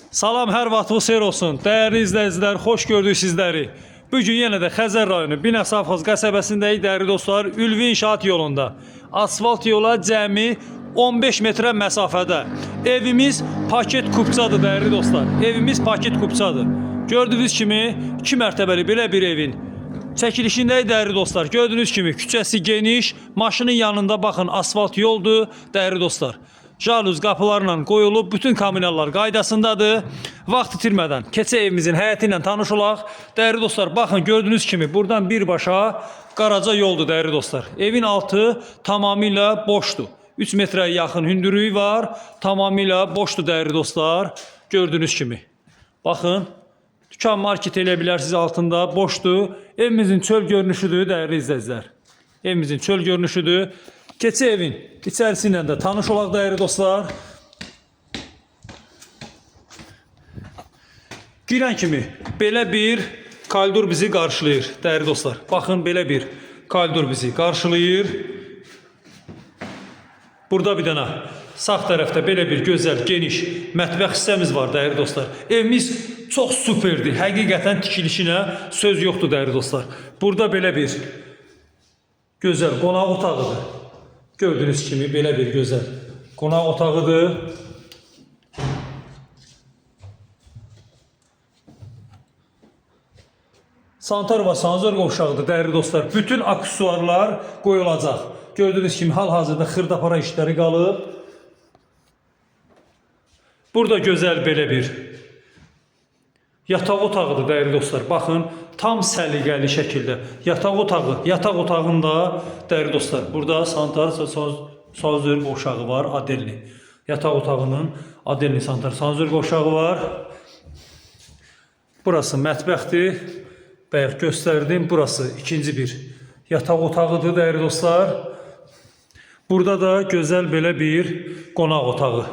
Salam, hər vaxtınız xeyir olsun. Dəyərli izləyicilər, xoş gördük sizləri. Bugün yenə də Xəzər rayonu Binəqsavxoz qəsəbəsindəyik dəyərli dostlar. Ülvi İnşaat yolunda. Asfalt yola cəmi 15 metrə məsafədə. Evimiz paket kupçadır dəyərli dostlar. Evimiz paket kupçadır. Gördüyünüz kimi 2 mərtəbəli belə bir evin çəkilişindəyik dəyərli dostlar. Gördüyünüz kimi küçəsi geniş, maşının yanında baxın asfalt yoldur dəyərli dostlar. Jaluz qapılarla qoyulub, bütün kommunallar qaydasındadır. Vaxt itirmədən keçə evimizin həyəti ilə tanış olaq. Dəyərli dostlar, baxın gördüyünüz kimi buradan birbaşa qaraca yoldur dəyərli dostlar. Evin altı tamamilə boşdur. 3 metrəyə yaxın hündürlüyü var. Tamamilə boşdur dəyərli dostlar. Gördüyünüz kimi. Baxın, dükan market elə bilərsiniz altında boşdur. Evimizin çöl görünüşüdür dəyərli izləyicilər. Evimizin çöl görünüşüdür. Keçi evin içərisindən də tanış olaq dəyərli dostlar. Girən kimi belə bir koridor bizi qarşılayır dəyərli dostlar. Baxın, belə bir koridor bizi qarşılayır. Burada bir dənə sağ tərəfdə belə bir gözəl, geniş mətbəx hissəmiz var dəyərli dostlar. Evimiz çox superdir. Həqiqətən tikilişinə söz yoxdur dəyərli dostlar. Burada belə bir gözəl qonaq otağıdır. Gördüğünüz kimi belə bir gözəl qonaq otağıdır. Sanitar və sanzor qovşağıdır dəyərli dostlar. Bütün aksesuarlar qoyulacaq. Gördüğünüz kimi hal-hazırda xırdapara işləri qalıb. Burada gözəl belə bir yataq otağıdır dəyərli dostlar. Baxın, tam səliqəli şəkildə yataq otağı, yataq otağında dəyərli dostlar. Burada sanitar sanzor qovşağı var, adelli. Yataq otağının adelli sanitar sanzor qovşağı var. Burası mətbəxdir. Bayaq göstərdim. Burası ikinci bir yataq otağıdır dəyərli dostlar. Burada da gözəl belə bir qonaq otağı.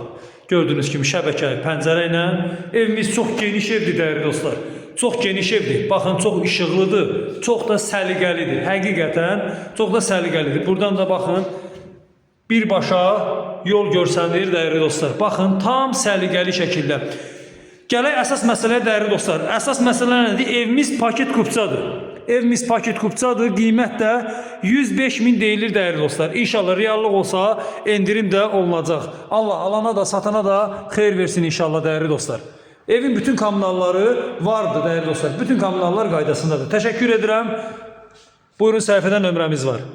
Gördüğünüz kimi şəbəkəli pəncərə ilə evimiz çox geniş evdir dəyərli dostlar. Çox geniş evdir. Baxın, çox işıqlıdır. Çox da səliqəlidir. Həqiqətən çox da səliqəlidir. Buradan da baxın, birbaşa yol görsənir dəyərli dostlar. Baxın, tam səliqəli şəkildə. Gələk əsas məsələyə dəyərli dostlar. Əsas məsələ nədir? Evimiz paket kupçadır. Evimiz paket kupçadır. Qiymət də 105.000 deyilir dəyərli dostlar. İnşallah reallıq olsa endirim də olunacaq. Allah alana da satana da xeyir versin inşallah dəyərli dostlar. Evin bütün kommunalları vardı dəyərli dostlar. Bütün kommunallar qaydasındadır. Təşəkkür edirəm. Buyurun, səhifədən nömrəmiz var.